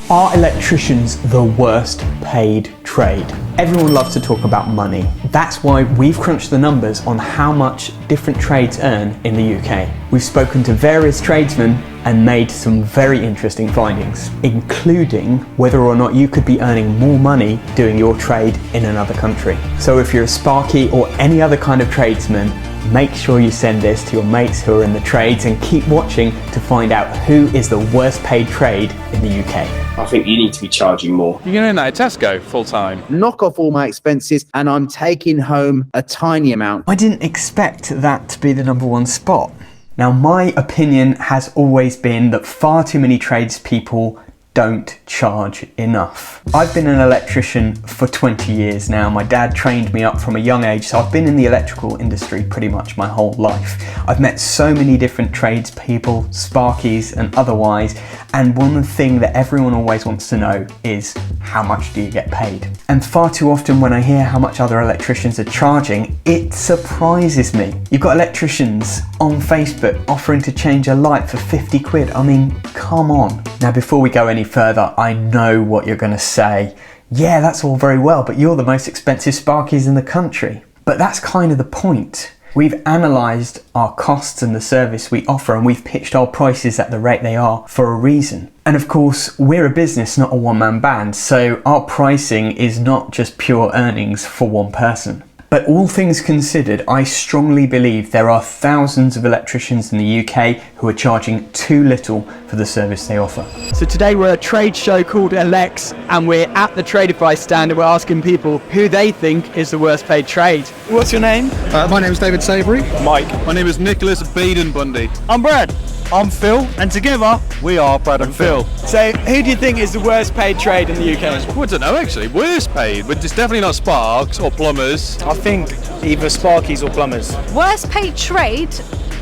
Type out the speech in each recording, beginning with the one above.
Are electricians the worst paid trade? Everyone loves to talk about money. That's why we've crunched the numbers on how much different trades earn in the UK. We've spoken to various tradesmen and made some very interesting findings, including whether or not you could be earning more money doing your trade in another country. So if you're a Sparky or any other kind of tradesman, make sure you send this to your mates who are in the trades and keep watching to find out who is the worst paid trade in the UK. I think you need to be charging more. You're going in at Tesco full time. Knock off all my expenses and I'm taking home a tiny amount. I didn't expect that to be the number one spot. Now, my opinion has always been that far too many tradespeople don't charge enough. I've been an electrician for 20 years now. My dad trained me up from a young age, so I've been in the electrical industry pretty much my whole life. I've met so many different tradespeople, Sparkies and otherwise, and one thing that everyone always wants to know is, how much do you get paid? And far too often when I hear how much other electricians are charging, it surprises me. You've got electricians on Facebook offering to change a light for 50 quid. I mean, come on. Now, before we go any further, I know what you're going to say. Yeah, that's all very well, but you're the most expensive Sparkies in the country. But that's kind of the point. We've analysed our costs and the service we offer, and we've pitched our prices at the rate they are for a reason. And of course, we're a business, not a one-man band, so our pricing is not just pure earnings for one person. But all things considered, I strongly believe there are thousands of electricians in the UK who are charging too little for the service they offer. So today we're at a trade show called ELEKS, and we're at the Tradify stand and we're asking people who they think is the worst paid trade. What's your name? My name is David Savory. Mike. My name is Nicholas Baden Bundy. I'm Brad. I'm Phil, and together We are Brad and Phil. So who do you think is the worst paid trade in the UK? Well, I don't know actually. Worst paid, but it's definitely not Sparks or plumbers. I think either Sparkies or plumbers. Worst paid trade,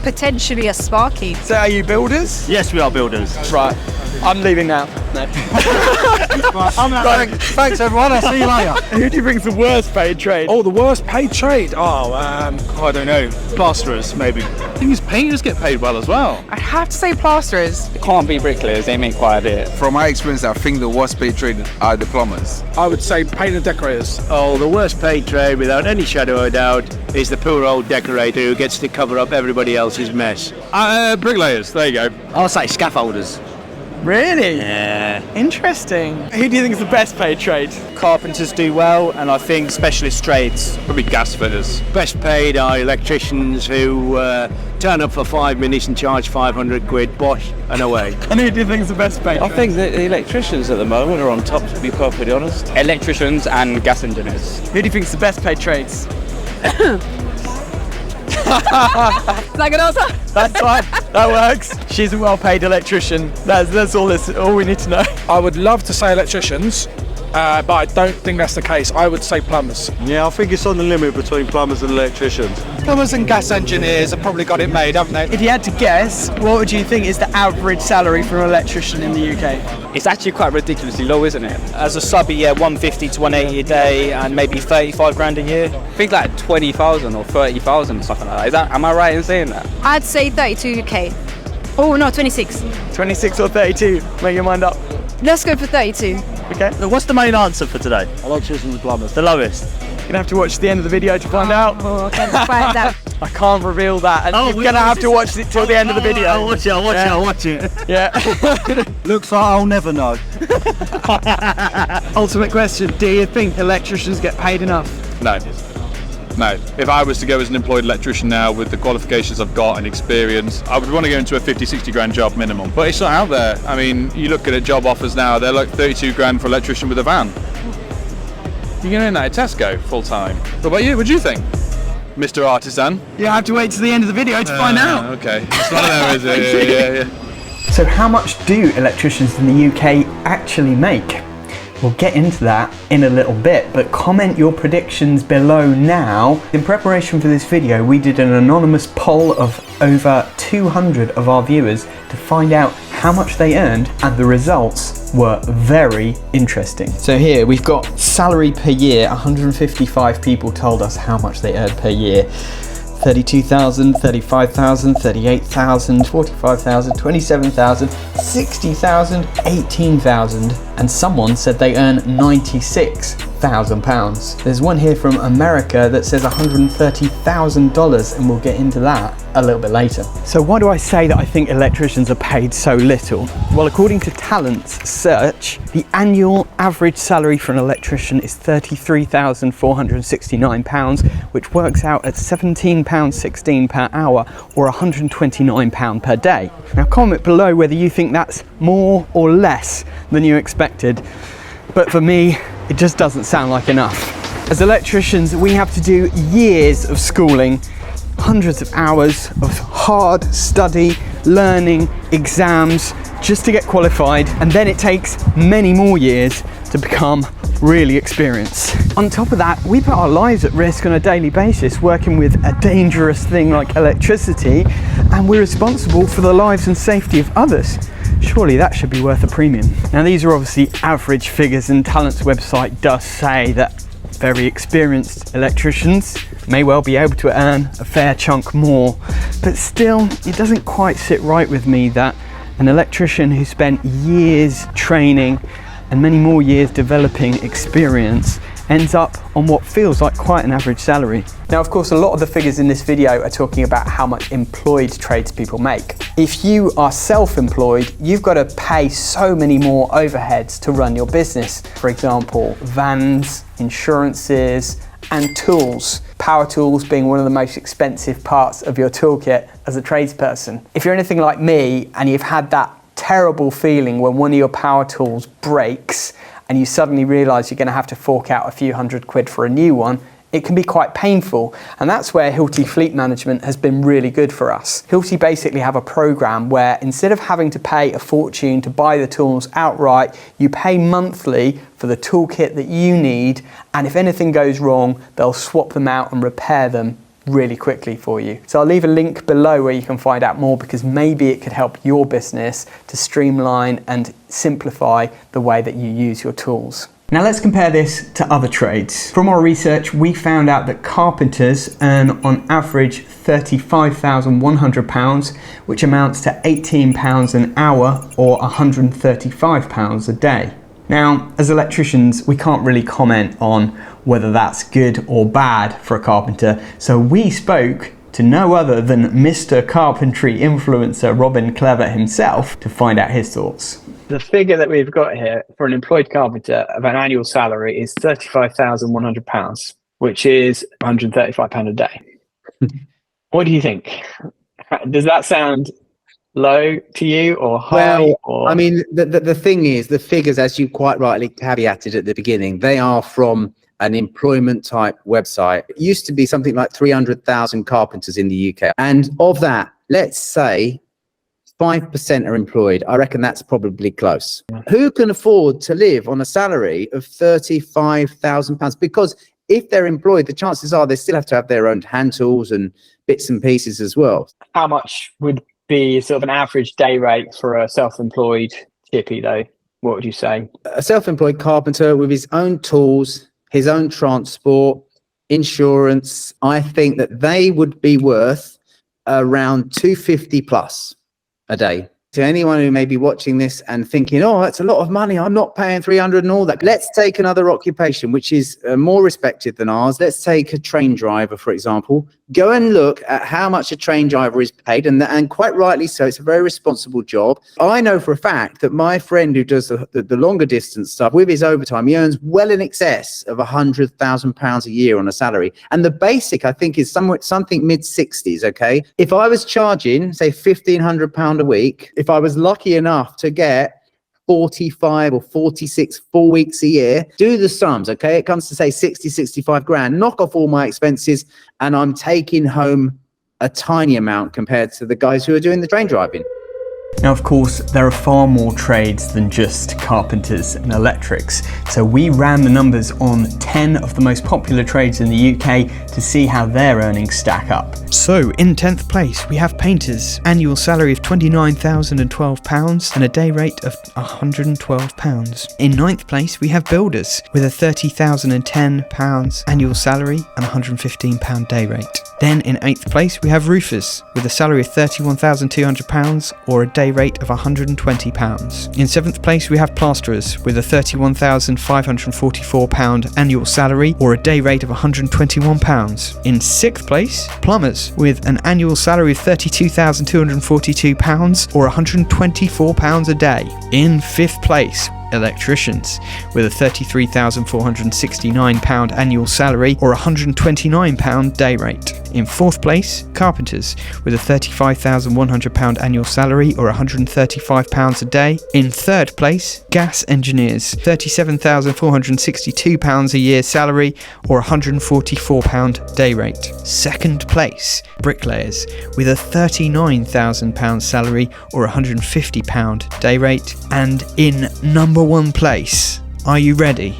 potentially a Sparky. So are you builders? Yes, we are builders. Right, I'm leaving now. No. Thanks everyone, I'll see you later. Who do you think is the worst paid trade? Oh, the worst paid trade? I don't know. Plasterers, maybe. I think painters get paid well as well. I'd have to say plasterers. It can't be bricklayers, they make quite a bit. From my experience, I think the worst paid trade are the plumbers. I would say paint and decorators. Oh, the worst paid trade, without any shadow of a doubt, is the poor old decorator who gets to cover up everybody else's mess. Bricklayers, there you go. I'll say scaffolders. Really? Yeah. Interesting. Who do you think is the best paid trade? Carpenters do well, and I think specialist trades. Probably gas fitters. Best paid are electricians who turn up for 5 minutes and charge 500 quid, bosh, and away. And who do you think is the best paid? I think that the electricians at the moment are on top, to be perfectly honest. Electricians and gas engineers. Who do you think is the best paid trades? Is that good answer? That's fine. That works. She's a well-paid electrician. That's all we need to know. I would love to say electricians, but I don't think that's the case. I would say plumbers. Yeah, I think it's on the limit between plumbers and electricians. Plumbers and gas engineers have probably got it made, haven't they? If you had to guess, what would you think is the average salary for an electrician in the UK? It's actually quite ridiculously low, isn't it? As a subby, yeah, 150 to 180 a day and maybe 35 grand a year. I think like 20,000 or 30,000 or something like that. Am I right in saying that? I'd say 32k. Oh no, 26. 26 or 32? Make your mind up. Let's go for 32. Okay. So what's the main answer for today? Electricians and plumbers. The lowest. You're gonna have to watch the end of the video to find out. Oh, okay, let's find out. I can't reveal that, and you're gonna have to watch it till the end of the video. I'll watch it. Yeah. Looks like I'll never know. Ultimate question, do you think electricians get paid enough? No. No. If I was to go as an employed electrician now with the qualifications I've got and experience, I would want to go into a 50, 60 grand job minimum. But it's not out there. I mean, you look at job offers now, they're like 32 grand for an electrician with a van. You're going in at Tesco full time. What about you? What do you think, Mr. Artisan? You have to wait till the end of the video to find out. Okay. It's one of them, is it? Yeah. So how much do electricians in the UK actually make? We'll get into that in a little bit, but comment your predictions below now. In preparation for this video, we did an anonymous poll of over 200 of our viewers to find out how much they earned, and the results were very interesting. So here we've got salary per year. 155 people told us how much they earned per year. 32,000, 35,000, 38,000, 45,000, 27,000, 60,000, 18,000 and someone said they earn £96,000. There's one here from America that says $130,000, and we'll get into that a little bit later. So why do I say that I think electricians are paid so little? Well, according to Talent's search, the annual average salary for an electrician is £33,469, which works out at £17.16 per hour or £129 per day. Now comment below whether you think that's more or less than you expected, but for me, it just doesn't sound like enough. As electricians, we have to do years of schooling, hundreds of hours of hard study, learning, exams, just to get qualified, and then it takes many more years to become really experienced. On top of that, we put our lives at risk on a daily basis working with a dangerous thing like electricity, and we're responsible for the lives and safety of others. Surely that should be worth a premium. Now these are obviously average figures, and Talent's website does say that very experienced electricians may well be able to earn a fair chunk more, but still it doesn't quite sit right with me that an electrician who spent years training and many more years developing experience ends up on what feels like quite an average salary. Now, of course, a lot of the figures in this video are talking about how much employed tradespeople make. If you are self-employed, you've got to pay so many more overheads to run your business. For example, vans, insurances, and tools. Power tools being one of the most expensive parts of your toolkit as a tradesperson. If you're anything like me and you've had that terrible feeling when one of your power tools breaks and you suddenly realise you're going to have to fork out a few £100 for a new one, it can be quite painful, and that's where Hilti Fleet Management has been really good for us. Hilti basically have a program where instead of having to pay a fortune to buy the tools outright, you pay monthly for the toolkit that you need, and if anything goes wrong, they'll swap them out and repair them really quickly for you. So I'll leave a link below where you can find out more, because maybe it could help your business to streamline and simplify the way that you use your tools. Now let's compare this to other trades. From our research, we found out that carpenters earn on average £35,100, which amounts to £18 an hour or £135 a day. Now, as electricians, we can't really comment on whether that's good or bad for a carpenter, so we spoke to no other than Mr. Carpentry influencer Robin Clever himself to find out his thoughts. The figure that we've got here for an employed carpenter of an annual salary is £35,100, which is £135 a day. What do you think? Does that sound low to you or high? Well, or... I mean, the thing is, the figures, as you quite rightly caveated at the beginning, they are from an employment type website. It used to be something like 300,000 carpenters in the UK. And of that, let's say 5% are employed. I reckon that's probably close. Who can afford to live on a salary of £35,000? Because if they're employed, the chances are they still have to have their own hand tools and bits and pieces as well. How much would be sort of an average day rate for a self-employed chippy though? What would you say? A self-employed carpenter with his own tools, his own transport, insurance, I think that they would be worth around 250 plus a day. To anyone who may be watching this and thinking, oh, that's a lot of money, I'm not paying 300 and all that. Let's take another occupation, which is more respected than ours. Let's take a train driver, for example. Go and look at how much a train driver is paid, and quite rightly so. It's a very responsible job. I know for a fact that my friend who does the longer distance stuff, with his overtime, he earns well in excess of £100,000 a year on a salary. And the basic, I think, is something mid-60s, okay? If I was charging, say, £1,500 a week, if I was lucky enough to get 45 or 46 4 weeks a year, do the sums, okay? It comes to say 60, 65 grand, knock off all my expenses, and I'm taking home a tiny amount compared to the guys who are doing the train driving. Now, of course, there are far more trades than just carpenters and electrics, so we ran the numbers on 10 of the most popular trades in the UK to see how their earnings stack up. So, in 10th place, we have painters, annual salary of £29,012 and a day rate of £112. In 9th place, we have builders with a £30,010 annual salary and £115 day rate. Then in 8th place, we have roofers with a salary of £31,200 or a day rate of £120. In 7th place, we have plasterers with a £31,544 annual salary or a day rate of £121. In 6th place, plumbers with an annual salary of £32,242 or £124 a day. In 5th place, electricians with a £33,469 annual salary or £129 day rate. In 4th place, carpenters with a £35,100 annual salary or £135 a day. In 3rd place, gas engineers, £37,462 a year salary or £144 day rate. 2nd place, bricklayers with a £39,000 salary or £150 day rate. And in number 1 place, are you ready?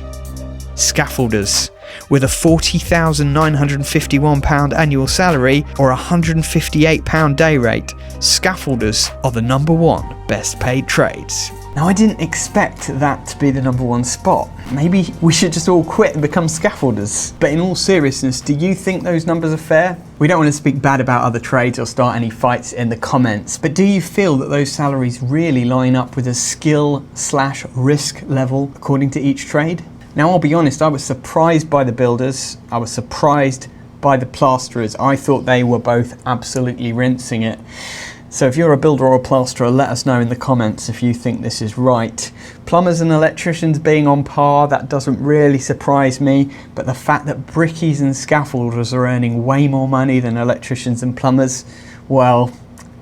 Scaffolders with a £40,951 annual salary or £158 day rate. Scaffolders are the number 1 best paid trades. Now, I didn't expect that to be the number 1 spot. Maybe we should just all quit and become scaffolders. But in all seriousness, do you think those numbers are fair? We don't want to speak bad about other trades or start any fights in the comments, but do you feel that those salaries really line up with a skill/risk level according to each trade? Now, I'll be honest, I was surprised by the builders. I was surprised by the plasterers. I thought they were both absolutely rinsing it. So if you're a builder or a plasterer, let us know in the comments if you think this is right. Plumbers and electricians being on par, that doesn't really surprise me, but the fact that brickies and scaffolders are earning way more money than electricians and plumbers, well,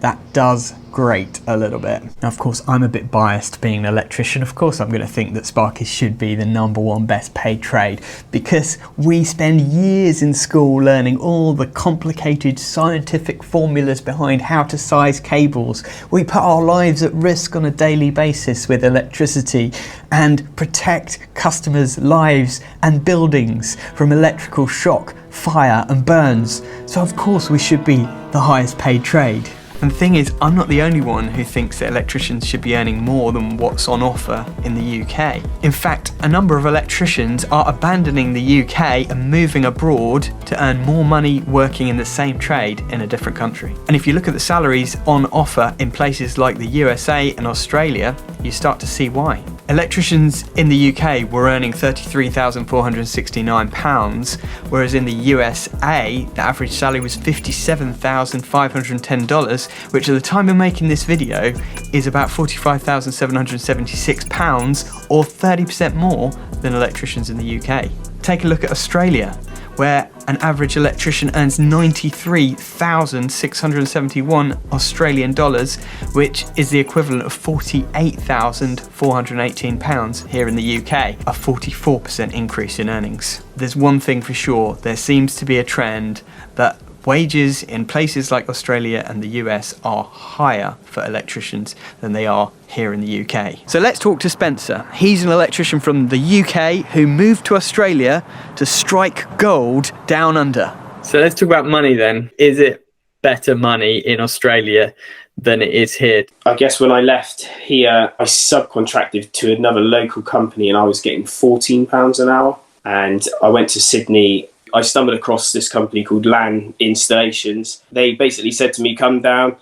that does grate a little bit. Now, of course, I'm a bit biased being an electrician. Of course, I'm going to think that Sparky should be the number 1 best paid trade because we spend years in school learning all the complicated scientific formulas behind how to size cables. We put our lives at risk on a daily basis with electricity and protect customers' lives and buildings from electrical shock, fire and burns. So of course we should be the highest paid trade. And the thing is, I'm not the only one who thinks that electricians should be earning more than what's on offer in the UK. In fact, a number of electricians are abandoning the UK and moving abroad to earn more money working in the same trade in a different country. And if you look at the salaries on offer in places like the USA and Australia, you start to see why. Electricians in the UK were earning £33,469, whereas in the USA, the average salary was $57,510, which at the time of making this video is about £45,776 or 30% more than electricians in the UK. Take a look at Australia, where an average electrician earns $93,671 Australian dollars, which is the equivalent of £48,418 here in the UK, a 44% increase in earnings. There's one thing for sure, there seems to be a trend that wages in places like Australia and the US are higher for electricians than they are here in the UK. So let's talk to Spencer. He's an electrician from the UK who moved to Australia to strike gold down under. So let's talk about money then. Is it better money in Australia than it is here? I guess when I left here, I subcontracted to another local company and I was getting £14 an hour. And I went to Sydney. I stumbled across this company called LAN Installations. They basically said to me, come down,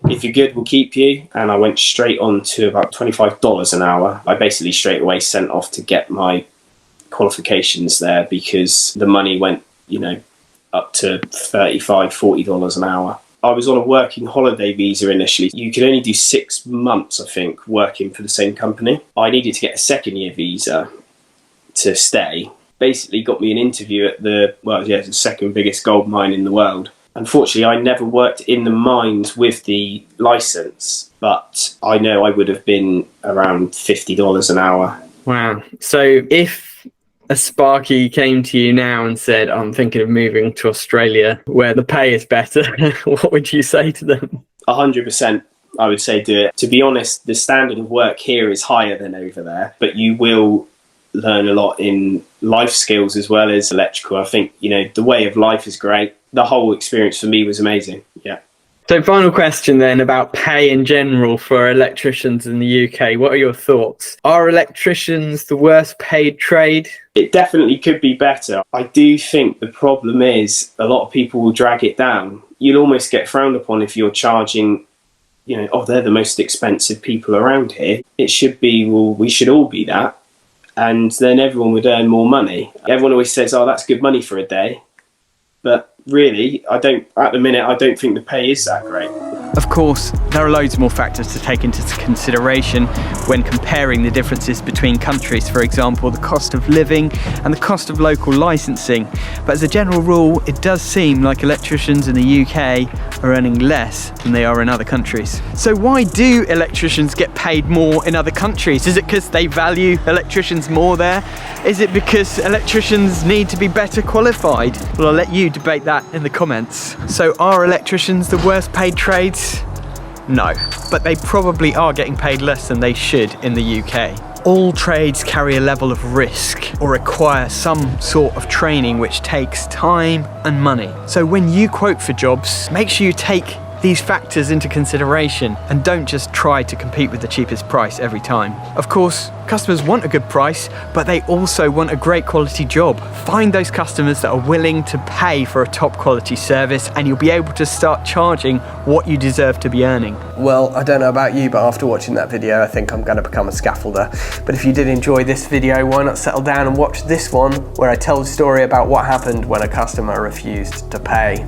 if you're good, we'll keep you. And I went straight on to about $25 an hour. I basically straight away sent off to get my qualifications there because the money went, up to $35, $40 an hour. I was on a working holiday visa initially. You could only do 6 months, I think, working for the same company. I needed to get a 2nd-year visa to stay. Basically got me an interview at the second biggest gold mine in the world. Unfortunately, I never worked in the mines with the license, but I know I would have been around $50 an hour. Wow. So if a Sparky came to you now and said, I'm thinking of moving to Australia where the pay is better, what would you say to them? 100%. I would say do it. To be honest, the standard of work here is higher than over there, but you will learn a lot in life skills as well as electrical. I think, the way of life is great. The whole experience for me was amazing. Yeah. So final question then about pay in general for electricians in the UK. What are your thoughts? Are electricians the worst paid trade? It definitely could be better. I do think the problem is a lot of people will drag it down. You'll almost get frowned upon if you're charging you know, oh, they're the most expensive people around here. It should be, well, we should all be that. And then everyone would earn more money. Everyone always says, oh, that's good money for a day. But really, at the minute, I don't think the pay is that great. Of course, there are loads more factors to take into consideration when comparing the differences between countries. For example, the cost of living and the cost of local licensing. But as a general rule, it does seem like electricians in the UK are earning less than they are in other countries. So why do electricians get paid more in other countries? Is it because they value electricians more there? Is it because electricians need to be better qualified? Well, I'll let you debate that in the comments. So are electricians the worst paid trades? No, but they probably are getting paid less than they should in the UK. All trades carry a level of risk or require some sort of training which takes time and money. So when you quote for jobs, make sure you take these factors into consideration and don't just try to compete with the cheapest price every time. Of course, customers want a good price, but they also want a great quality job. Find those customers that are willing to pay for a top quality service, and you'll be able to start charging what you deserve to be earning. Well, I don't know about you, but after watching that video, I think I'm going to become a scaffolder. But if you did enjoy this video, why not settle down and watch this one, where I tell the story about what happened when a customer refused to pay.